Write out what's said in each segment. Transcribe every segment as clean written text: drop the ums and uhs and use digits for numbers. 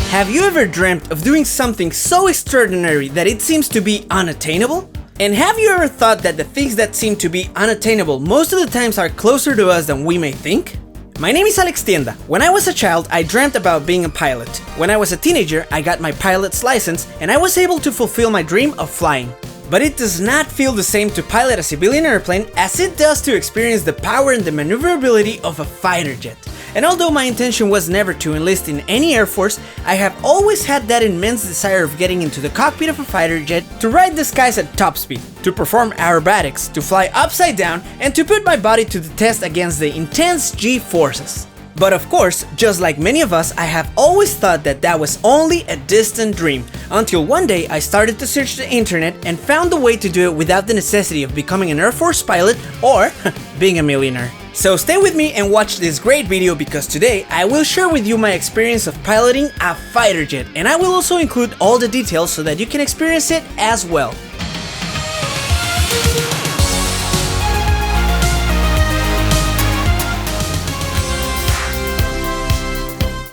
Have you ever dreamt of doing something so extraordinary that it seems to be unattainable? And have you ever thought that the things that seem to be unattainable most of the times are closer to us than we may think? My name is Alex Tienda. When I was a child, I dreamt about being a pilot. When I was a teenager, I got my pilot's license and I was able to fulfill my dream of flying. But it does not feel the same to pilot a civilian airplane as it does to experience the power and the maneuverability of a fighter jet. And although my intention was never to enlist in any air force, I have always had that immense desire of getting into the cockpit of a fighter jet, to ride the skies at top speed, to perform aerobatics, to fly upside down, and to put my body to the test against the intense G-forces. But of course, just like many of us, I have always thought that that was only a distant dream, until one day I started to search the internet and found a way to do it without the necessity of becoming an Air Force pilot or being a millionaire. So stay with me and watch this great video, because today I will share with you my experience of piloting a fighter jet, and I will also include all the details so that you can experience it as well.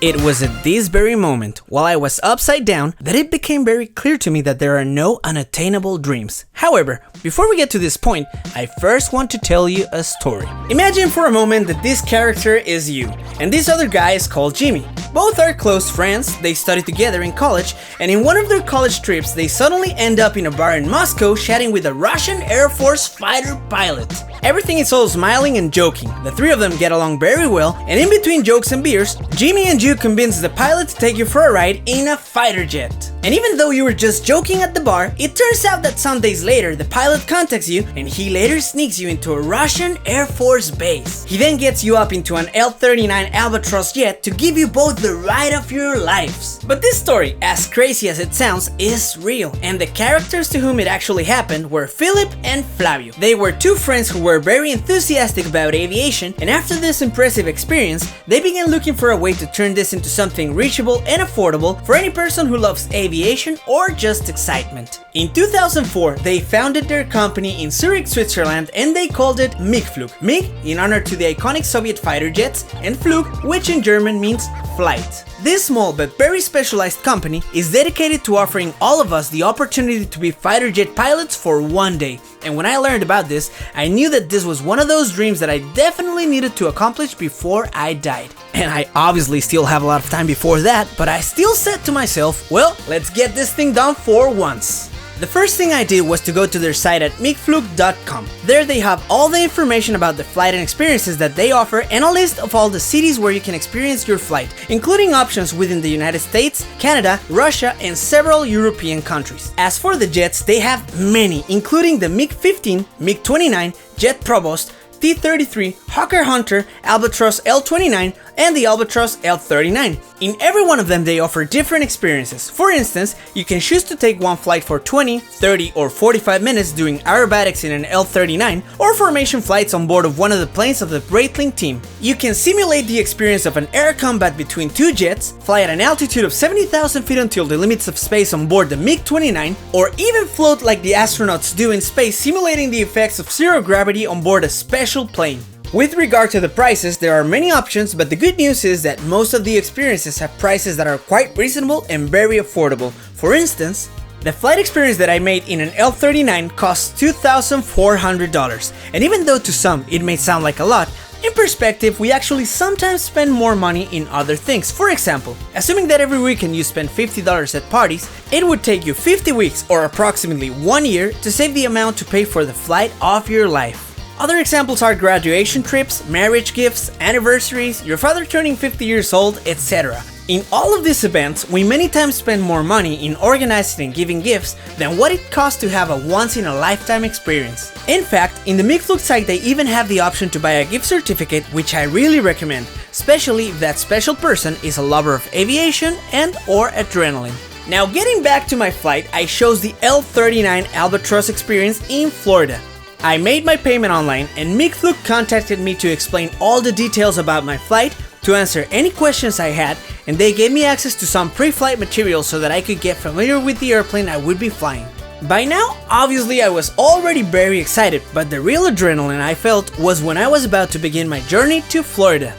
It was at this very moment, while I was upside down, that it became very clear to me that there are no unattainable dreams. However, before we get to this point, I first want to tell you a story. Imagine for a moment that this character is you, and this other guy is called Jimmy. Both are close friends, they studied together in college, and in one of their college trips, they suddenly end up in a bar in Moscow chatting with a Russian Air Force fighter pilot. Everything is all smiling and joking. The three of them get along very well, and in between jokes and beers, Jimmy and you convince the pilot to take you for a ride in a fighter jet. And even though you were just joking at the bar, it turns out that some days later the pilot contacts you and he later sneaks you into a Russian Air Force base. He then gets you up into an L-39 Albatros jet to give you both the ride of your lives. But this story, as crazy as it sounds, is real, and the characters to whom it actually happened were Philip and Flavio. They were two friends who were very enthusiastic about aviation, and after this impressive experience, they began looking for a way to turn this into something reachable and affordable for any person who loves aviation or just excitement. In 2004, they founded their company in Zurich, Switzerland, and they called it MIG-Flug. MIG in honor to the iconic Soviet fighter jets, and Flug, which in German means flight. This small but very specialized company is dedicated to offering all of us the opportunity to be fighter jet pilots for one day. And when I learned about this, I knew that this was one of those dreams that I definitely needed to accomplish before I died. And I obviously still have a lot of time before that, but I still said to myself, well, let's get this thing done for once. The first thing I did was to go to their site at migflug.com. There they have all the information about the flight and experiences that they offer, and a list of all the cities where you can experience your flight, including options within the United States, Canada, Russia, and several European countries. As for the jets, they have many, including the MiG-15, MiG-29, Jet Provost, T-33, Hawker Hunter, Albatros L-29, and the Albatros L-39. In every one of them they offer different experiences. For instance, you can choose to take one flight for 20, 30, or 45 minutes doing aerobatics in an L-39, or formation flights on board of one of the planes of the Breitling team. You can simulate the experience of an air combat between two jets, fly at an altitude of 70,000 feet until the limits of space on board the MiG-29, or even float like the astronauts do in space, simulating the effects of zero gravity on board a special plane. With regard to the prices, there are many options, but the good news is that most of the experiences have prices that are quite reasonable and very affordable. For instance, the flight experience that I made in an L-39 costs $2,400, and even though to some it may sound like a lot, in perspective, we actually sometimes spend more money in other things. For example, assuming that every weekend you spend $50 at parties, it would take you 50 weeks or approximately 1 year to save the amount to pay for the flight of your life. Other examples are graduation trips, marriage gifts, anniversaries, your father turning 50 years old, etc. In all of these events, we many times spend more money in organizing and giving gifts than what it costs to have a once-in-a-lifetime experience. In fact, in the MiG-Flug site they even have the option to buy a gift certificate, which I really recommend, especially if that special person is a lover of aviation and/or adrenaline. Now getting back to my flight, I chose the L-39 Albatros experience in Florida. I made my payment online, and MiG-Flug contacted me to explain all the details about my flight, to answer any questions I had, and they gave me access to some pre-flight material so that I could get familiar with the airplane I would be flying. By now, obviously I was already very excited, but the real adrenaline I felt was when I was about to begin my journey to Florida.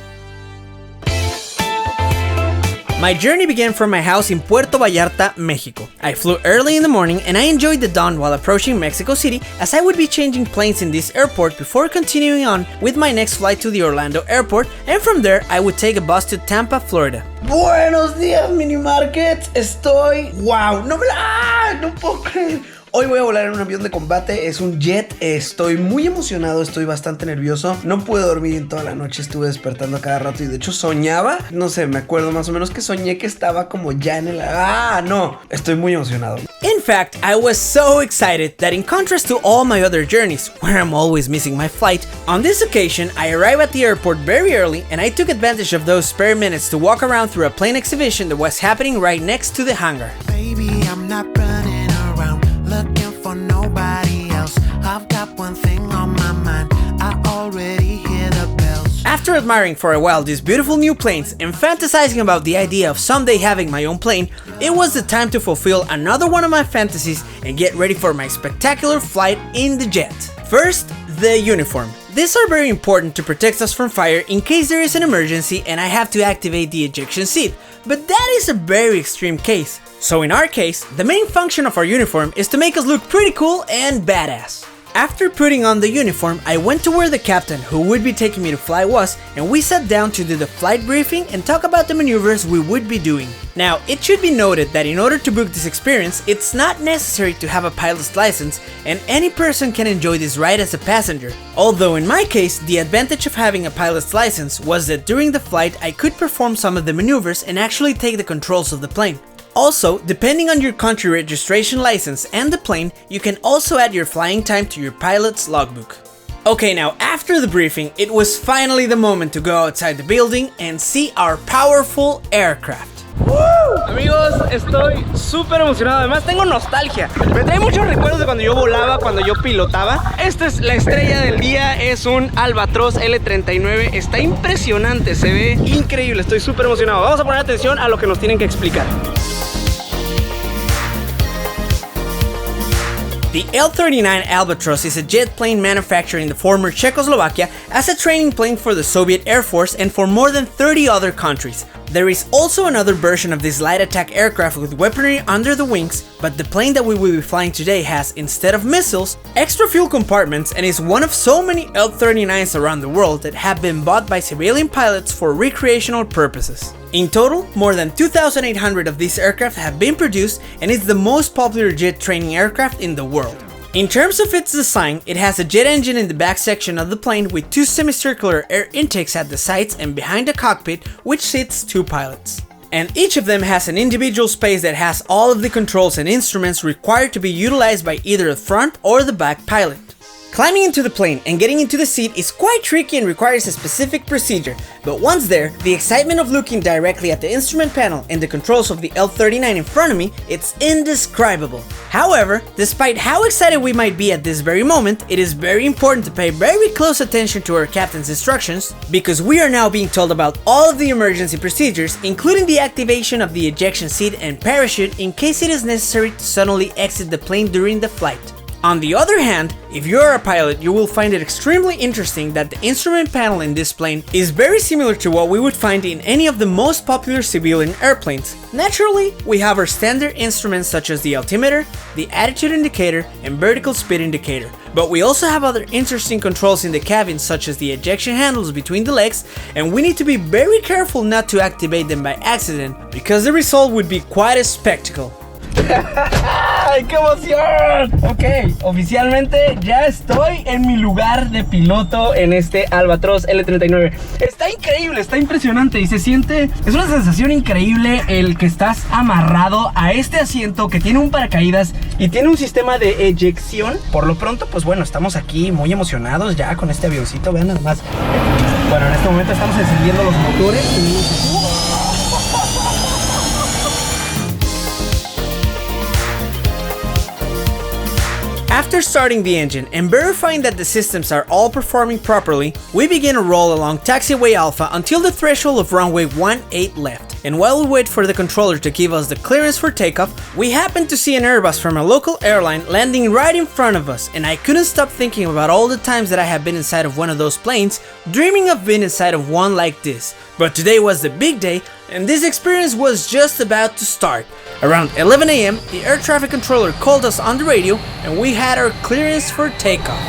My journey began from my house in Puerto Vallarta, Mexico. I flew early in the morning and I enjoyed the dawn while approaching Mexico City, as I would be changing planes in this airport before continuing on with my next flight to the Orlando airport, and from there I would take a bus to Tampa, Florida. Buenos días, Mini Markets. Estoy... ¡Wow! ¡No puedo creer! Hoy voy a volar en un avión de combate, es un jet, estoy muy emocionado, estoy bastante nervioso, no pude dormir en toda la noche, estuve despertando a cada rato y de hecho soñaba, no sé, me acuerdo más o menos que soñé que estaba como ya en el... no, estoy muy emocionado. In fact, I was so excited that in contrast to all my other journeys, where I'm always missing my flight, on this occasion I arrived at the airport very early and I took advantage of those spare minutes to walk around through a plane exhibition that was happening right next to the hangar. Baby, I'm not running around looking for nobody else. I've got one thing on my mind, I already hear the bells. After admiring for a while these beautiful new planes and fantasizing about the idea of someday having my own plane, it was the time to fulfill another one of my fantasies and get ready for my spectacular flight in the jet. First, the uniform. These are very important to protect us from fire in case there is an emergency and I have to activate the ejection seat, but that is a very extreme case. So in our case, the main function of our uniform is to make us look pretty cool and badass. After putting on the uniform, I went to where the captain who would be taking me to fly was, and we sat down to do the flight briefing and talk about the maneuvers we would be doing. Now, it should be noted that in order to book this experience, it's not necessary to have a pilot's license, and any person can enjoy this ride as a passenger. Although in my case, the advantage of having a pilot's license was that during the flight I could perform some of the maneuvers and actually take the controls of the plane. Also, depending on your country registration license and the plane, you can also add your flying time to your pilot's logbook. Okay, now after the briefing, it was finally the moment to go outside the building and see our powerful aircraft. Amigos, estoy súper emocionado, además tengo nostalgia. Me trae muchos recuerdos de cuando yo volaba, cuando yo pilotaba. Esta es la estrella del día, es un Albatros L39. Está impresionante, se ve increíble, estoy súper emocionado. Vamos a poner atención a lo que nos tienen que explicar. The L-39 Albatros is a jet plane manufactured in the former Czechoslovakia as a training plane for the Soviet Air Force and for more than 30 other countries. There is also another version of this light attack aircraft with weaponry under the wings, but the plane that we will be flying today has, instead of missiles, extra fuel compartments and is one of so many L-39s around the world that have been bought by civilian pilots for recreational purposes. In total, more than 2,800 of these aircraft have been produced and is the most popular jet training aircraft in the world. In terms of its design, it has a jet engine in the back section of the plane with two semicircular air intakes at the sides and behind the cockpit, which seats two pilots. And each of them has an individual space that has all of the controls and instruments required to be utilized by either the front or the back pilot. Climbing into the plane and getting into the seat is quite tricky and requires a specific procedure, but once there, the excitement of looking directly at the instrument panel and the controls of the L-39 in front of me, it's indescribable. However, despite how excited we might be at this very moment, it is very important to pay very close attention to our captain's instructions, because we are now being told about all of the emergency procedures, including the activation of the ejection seat and parachute in case it is necessary to suddenly exit the plane during the flight. On the other hand, if you are a pilot, you will find it extremely interesting that the instrument panel in this plane is very similar to what we would find in any of the most popular civilian airplanes. Naturally, we have our standard instruments such as the altimeter, the attitude indicator, and vertical speed indicator, but we also have other interesting controls in the cabin such as the ejection handles between the legs, and we need to be very careful not to activate them by accident, because the result would be quite a spectacle. ¡Ay, qué emoción! Ok, oficialmente ya estoy en mi lugar de piloto en este Albatros L39. Está increíble, está impresionante y se siente... Es una sensación increíble el que estás amarrado a este asiento que tiene un paracaídas y tiene un sistema de eyección. Por lo pronto, pues bueno, estamos aquí muy emocionados ya con este avioncito. Vean nada más. Bueno, en este momento estamos encendiendo los motores y... After starting the engine and verifying that the systems are all performing properly, we begin a roll along taxiway Alpha until the threshold of runway 18 left. And while we wait for the controller to give us the clearance for takeoff, we happened to see an Airbus from a local airline landing right in front of us, and I couldn't stop thinking about all the times that I have been inside of one of those planes, dreaming of being inside of one like this. But today was the big day, And this experience was just about to start. Around 11 a.m., the air traffic controller called us on the radio and we had our clearance for takeoff.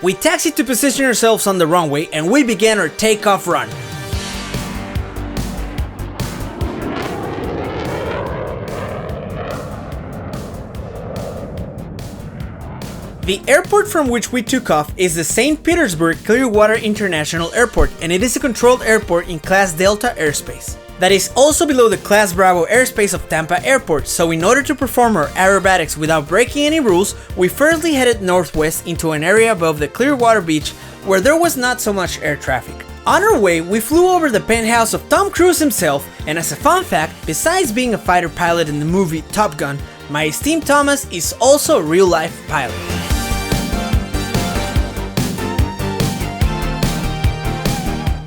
We taxied to position ourselves on the runway and we began our takeoff run. The airport from which we took off is the St. Petersburg Clearwater International Airport, and it is a controlled airport in Class Delta airspace. That is also below the Class Bravo airspace of Tampa Airport, so in order to perform our aerobatics without breaking any rules, we firstly headed northwest into an area above the Clearwater Beach where there was not so much air traffic. On our way, we flew over the penthouse of Tom Cruise himself, and as a fun fact, besides being a fighter pilot in the movie Top Gun, my esteemed Thomas is also a real-life pilot.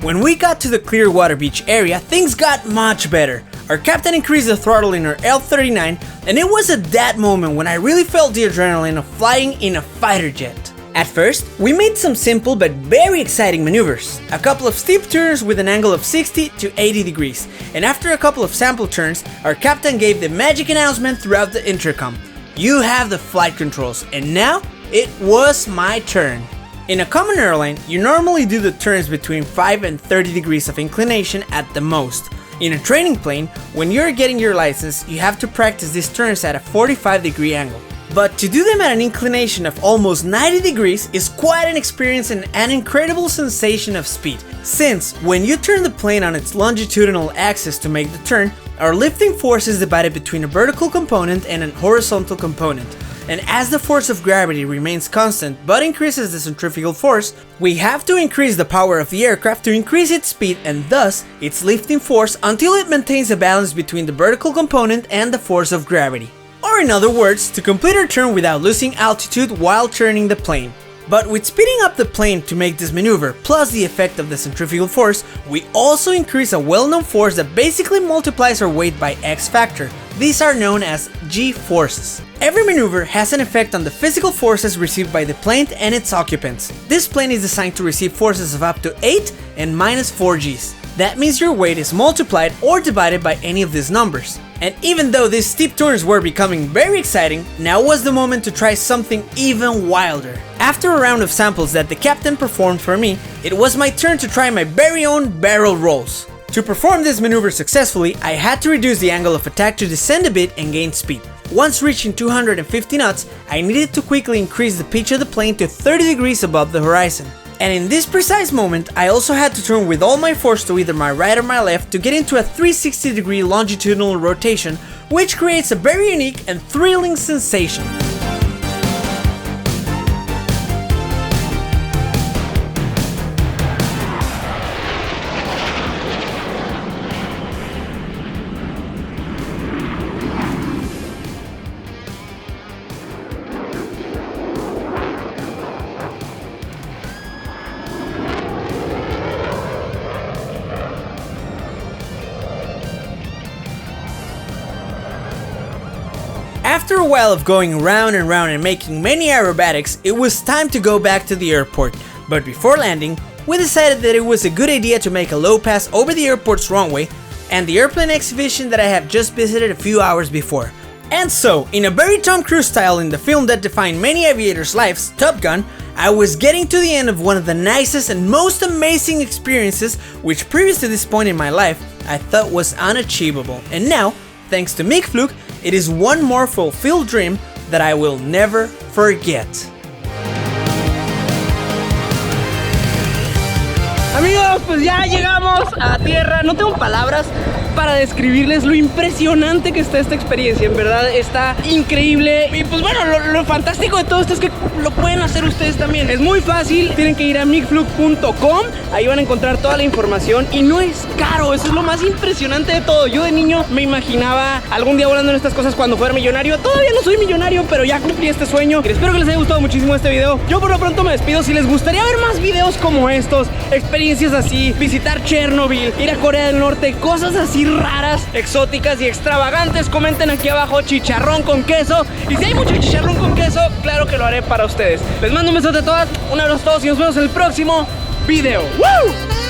When we got to the Clearwater Beach area, things got much better. Our captain increased the throttle in our L-39, and it was at that moment when I really felt the adrenaline of flying in a fighter jet. At first, we made some simple but very exciting maneuvers. A couple of steep turns with an angle of 60 to 80 degrees, and after a couple of sample turns, our captain gave the magic announcement throughout the intercom. You have the flight controls, and now it was my turn. In a common airline, you normally do the turns between 5 and 30 degrees of inclination at the most. In a training plane, when you're getting your license, you have to practice these turns at a 45-degree angle. But to do them at an inclination of almost 90 degrees is quite an experience and an incredible sensation of speed, since when you turn the plane on its longitudinal axis to make the turn, our lifting force is divided between a vertical component and a horizontal component. And as the force of gravity remains constant but increases the centrifugal force, we have to increase the power of the aircraft to increase its speed and thus its lifting force until it maintains a balance between the vertical component and the force of gravity. Or in other words, to complete our turn without losing altitude while turning the plane. But with speeding up the plane to make this maneuver, plus the effect of the centrifugal force, we also increase a well-known force that basically multiplies our weight by X factor. These are known as G-forces. Every maneuver has an effect on the physical forces received by the plane and its occupants. This plane is designed to receive forces of up to 8 and minus 4 Gs. That means your weight is multiplied or divided by any of these numbers. And even though these steep turns were becoming very exciting, now was the moment to try something even wilder. After a round of samples that the captain performed for me, it was my turn to try my very own barrel rolls. To perform this maneuver successfully, I had to reduce the angle of attack to descend a bit and gain speed. Once reaching 250 knots, I needed to quickly increase the pitch of the plane to 30 degrees above the horizon. And in this precise moment, I also had to turn with all my force to either my right or my left to get into a 360-degree longitudinal rotation, which creates a very unique and thrilling sensation. After a while of going round and round and making many aerobatics, it was time to go back to the airport. But before landing, we decided that it was a good idea to make a low pass over the airport's runway and the airplane exhibition that I have just visited a few hours before. And so, in a very Tom Cruise style in the film that defined many aviators' lives, Top Gun, I was getting to the end of one of the nicest and most amazing experiences which previous to this point in my life I thought was unachievable. And now, thanks to Mick Fluke, it is one more fulfilled dream that I will never forget. Amigos, pues ya llegamos a tierra. No tengo palabras para describirles lo impresionante que está esta experiencia. En verdad está increíble. Y pues bueno, lo fantástico de todo esto es que lo pueden hacer ustedes también. Es muy fácil, tienen que ir a migflug.com. Ahí van a encontrar toda la información y no es caro. Eso es lo más impresionante de todo. Yo de niño me imaginaba algún día volando en estas cosas cuando fuera millonario. Todavía no soy millonario, pero ya cumplí este sueño. Y espero que les haya gustado muchísimo este video. Yo por lo pronto me despido. Si les gustaría ver más videos como estos, experiencias así, visitar Chernobyl, ir a Corea del Norte, cosas así raras, exóticas y extravagantes, comenten aquí abajo chicharrón con queso. Y si hay mucho chicharrón con queso, claro que lo haré para ustedes. Les mando un besote a todas, un abrazo a todos y nos vemos en el próximo video. ¡Woo!